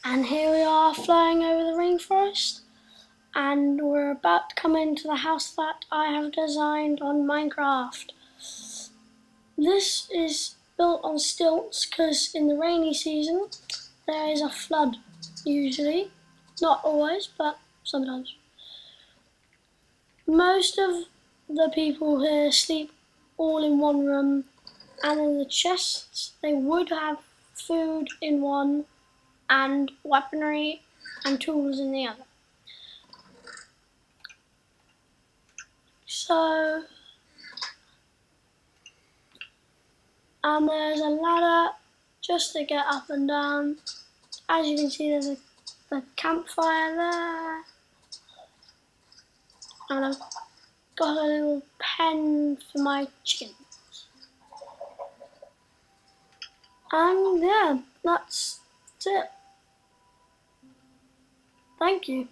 And here we are flying over the rainforest, and we're about to come into the house that I have designed on Minecraft. This is built on stilts because in the rainy season there is a flood usually. Not always, but sometimes. Most of the people here sleep all in one room, and in the chests they would have food in one and weaponry and tools in the other. So, and there's a ladder just to get up and down. As you can see, there's a campfire there, and I've got a little pen for my chickens. And yeah, that's it. Thank you.